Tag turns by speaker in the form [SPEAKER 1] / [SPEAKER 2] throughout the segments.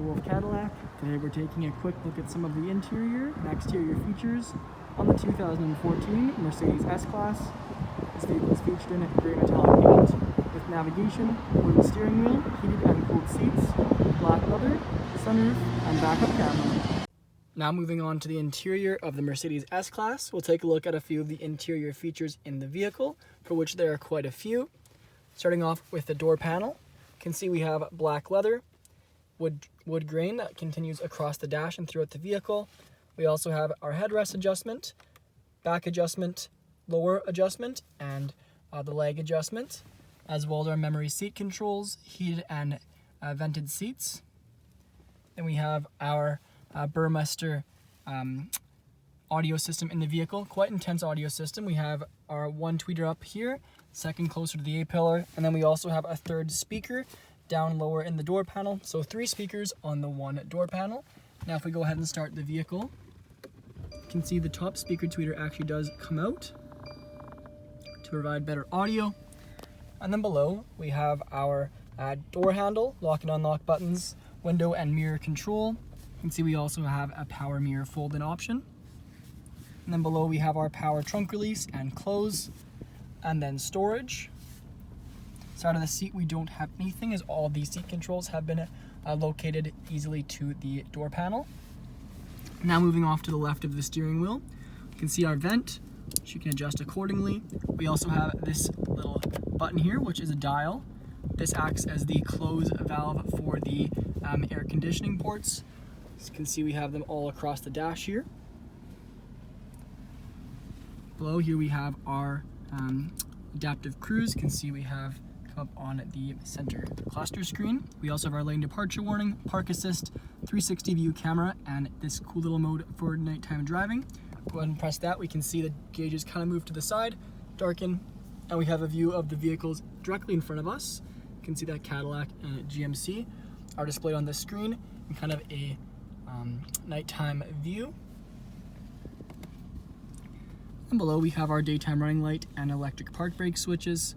[SPEAKER 1] Wolfe Cadillac. Today we're taking a quick look at some of the interior and exterior features on the 2014 Mercedes S-Class. This vehicle is featured in grey metallic paint with navigation, wooden steering wheel, heated and cooled seats, black leather, sunroof, and backup camera. Now moving on to the interior of the Mercedes S-Class, we'll take a look at a few of the interior features in the vehicle, for which there are quite a few. Starting off with the door panel, you can see we have black leather, wood grain that continues across the dash and throughout the vehicle. We also have our headrest adjustment, back adjustment, lower adjustment, and the leg adjustment, as well as our memory seat controls, heated and vented seats. Then we have our Burmester audio system in the vehicle, quite intense audio system. We have our one tweeter up here, second closer to the A-pillar, and then we also have a third speaker down lower in the door panel. So 3 speakers on the one door panel. Now if we go ahead and start the vehicle, you can see the top speaker tweeter actually does come out to provide better audio. And then below we have our door handle, lock and unlock buttons, window and mirror control. You can see we also have a power mirror fold-in option. And then below we have our power trunk release and close, and then storage. Side of the seat we don't have anything, as all the seat controls have been located easily to the door panel. Now moving off to the left of the steering wheel, you can see our vent, which you can adjust accordingly. We also have this little button here, which is a dial. This acts as the close valve for the air conditioning ports. As you can see, we have them all across the dash here. Below here we have our adaptive cruise. You can see we have come up on the center cluster screen. We also have our lane departure warning, park assist, 360 view camera, and this cool little mode for nighttime driving. Go ahead and press that. We can see the gauges kind of move to the side, darken, and we have a view of the vehicles directly in front of us. You can see that Cadillac and GMC are displayed on this screen in kind of a nighttime view. And below we have our daytime running light and electric park brake switches.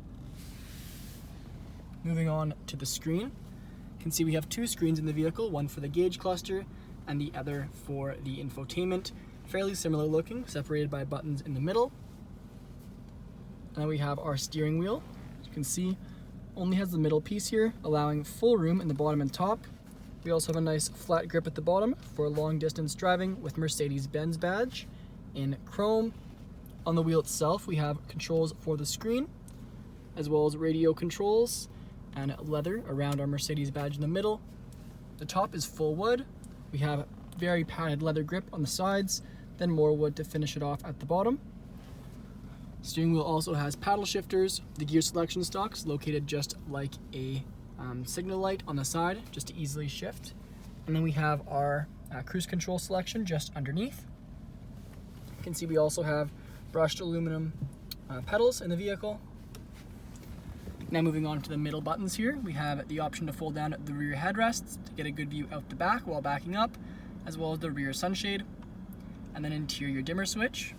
[SPEAKER 1] Moving on to the screen, you can see we have 2 screens in the vehicle, one for the gauge cluster and the other for the infotainment. Fairly similar looking, separated by buttons in the middle. And then we have our steering wheel. As you can see, only has the middle piece here, allowing full room in the bottom and top. We also have a nice flat grip at the bottom for long distance driving with Mercedes-Benz badge in chrome. On the wheel itself, we have controls for the screen, as well as radio controls and leather around our Mercedes badge in the middle. The top is full wood. We have very padded leather grip on the sides, then more wood to finish it off at the bottom. Steering wheel also has paddle shifters. The gear selection stalks located just like a signal light on the side, just to easily shift. And then we have our cruise control selection just underneath. You can see we also have brushed aluminum pedals in the vehicle. Now moving on to the middle buttons here, we have the option to fold down the rear headrests to get a good view out the back while backing up, as well as the rear sunshade, and then interior dimmer switch.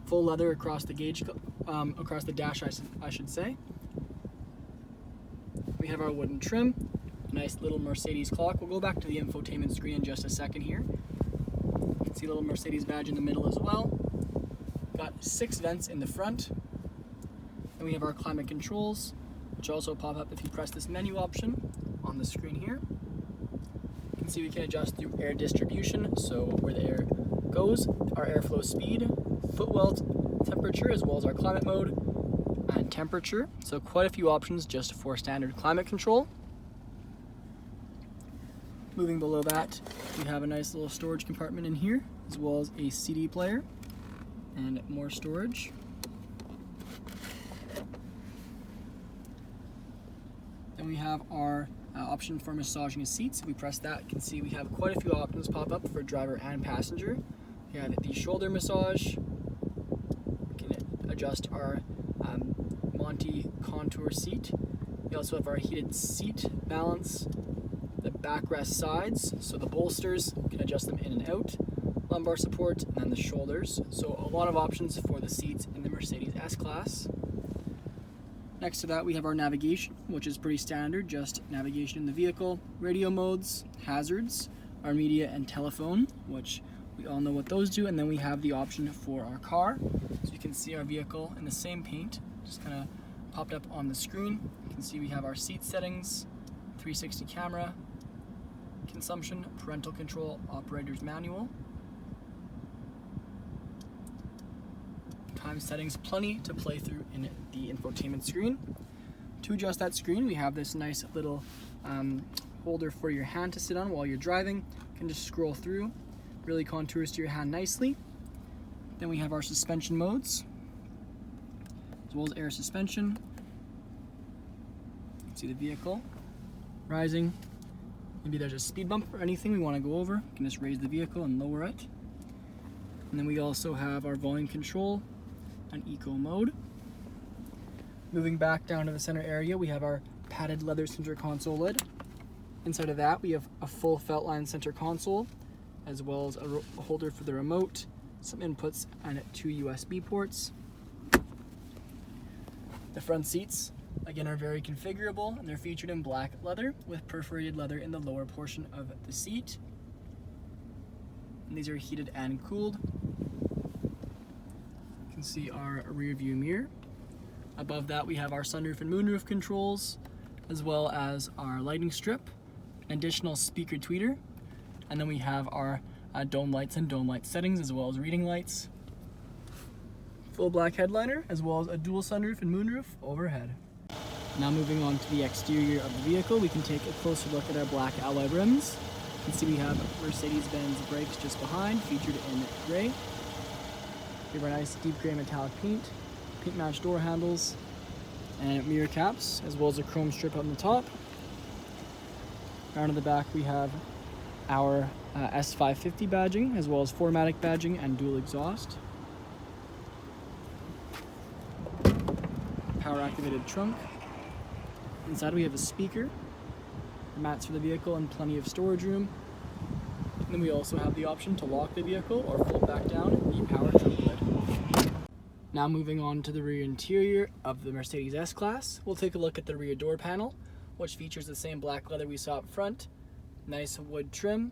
[SPEAKER 1] Full leather across the gauge, across the dash, I should say. We have our wooden trim, a nice little Mercedes clock. We'll go back to the infotainment screen in just a second here. You can see a little Mercedes badge in the middle as well. Got 6 vents in the front. And we have our climate controls, which also pop up if you press this menu option on the screen here. You can see we can adjust through air distribution, so where the air goes, our airflow speed, footwell temperature, as well as our climate mode and temperature. So quite a few options just for standard climate control. Moving below that, we have a nice little storage compartment in here, as well as a CD player and more storage. Then we have our option for massaging the seats. If we press that, you can see we have quite a few options pop up for driver and passenger. We have the shoulder massage. We can adjust our Monty contour seat. We also have our heated seat balance, the backrest sides, so the bolsters, we can adjust them in and out, lumbar support, and then the shoulders. So a lot of options for the seats in the Mercedes S-Class. Next to that, we have our navigation. which is pretty standard, just navigation in the vehicle, radio modes, hazards, our media and telephone, which we all know what those do, and then we have the option for our car. So you can see our vehicle in the same paint, just kind of popped up on the screen. You can see we have our seat settings, 360 camera, consumption, parental control, operator's manual, time settings, plenty to play through in the infotainment screen. To adjust that screen, we have this nice little holder for your hand to sit on while you're driving. You can just scroll through, really contours to your hand nicely. Then we have our suspension modes, as well as air suspension. You can see the vehicle rising. Maybe there's a speed bump or anything we want to go over. You can just raise the vehicle and lower it. And then we also have our volume control and eco mode. Moving back down to the center area, we have our padded leather center console lid. Inside of that, we have a full felt line center console, as well as a holder for the remote, some inputs, and 2 USB ports. The front seats, again, are very configurable, and they're featured in black leather with perforated leather in the lower portion of the seat. And these are heated and cooled. You can see our rear view mirror. Above that, we have our sunroof and moonroof controls, as well as our lighting strip, an additional speaker tweeter, and then we have our dome lights and dome light settings, as well as reading lights. Full black headliner, as well as a dual sunroof and moonroof overhead. Now moving on to the exterior of the vehicle, we can take a closer look at our black alloy rims. You can see we have Mercedes-Benz brakes just behind, featured in gray. We have our nice deep gray metallic paint matched door handles, and mirror caps, as well as a chrome strip on the top. Down to the back, we have our S550 badging, as well as 4MATIC badging and dual exhaust. Power activated trunk. Inside we have a speaker, mats for the vehicle, and plenty of storage room. And then we also have the option to lock the vehicle or fold back down the power trunk lid. Now moving on to the rear interior of the Mercedes S-Class, we'll take a look at the rear door panel, which features the same black leather we saw up front, nice wood trim.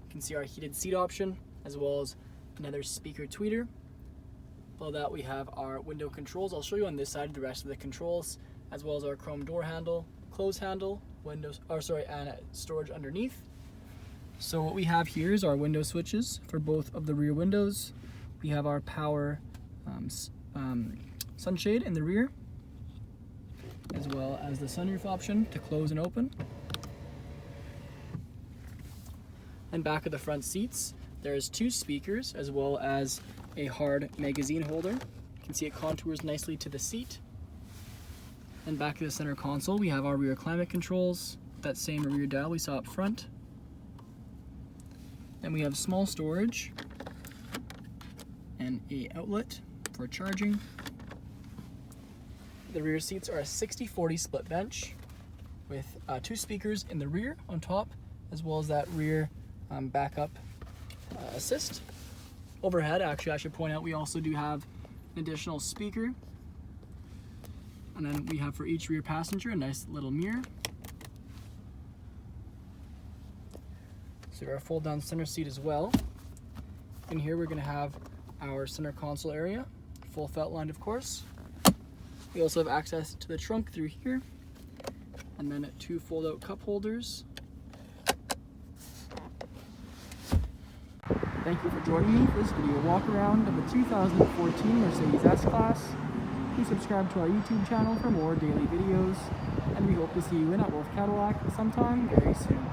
[SPEAKER 1] You can see our heated seat option, as well as another speaker tweeter. Below that we have our window controls. I'll show you on this side the rest of the controls, as well as our chrome door handle, close handle, and storage underneath. So what we have here is our window switches for both of the rear windows. We have our power sunshade in the rear, as well as the sunroof option to close and open. And back of the front seats, there's 2 speakers, as well as a hard magazine holder. You can see it contours nicely to the seat. And back of the center console, we have our rear climate controls, that same rear dial we saw up front. Then we have small storage and a outlet for charging. The rear seats are a 60-40 split bench with 2 speakers in the rear on top, as well as that rear backup assist. Overhead, actually, I should point out we also do have an additional speaker, and then we have for each rear passenger a nice little mirror. So our fold down center seat as well. In here we're going to have our center console area, full felt lined of course. We also have access to the trunk through here, and then 2 fold out cup holders. Thank you for joining me for this video walk around of the 2014 Mercedes S-Class. Please subscribe to our YouTube channel for more daily videos, and we hope to see you in at Wolfe Cadillac sometime very soon.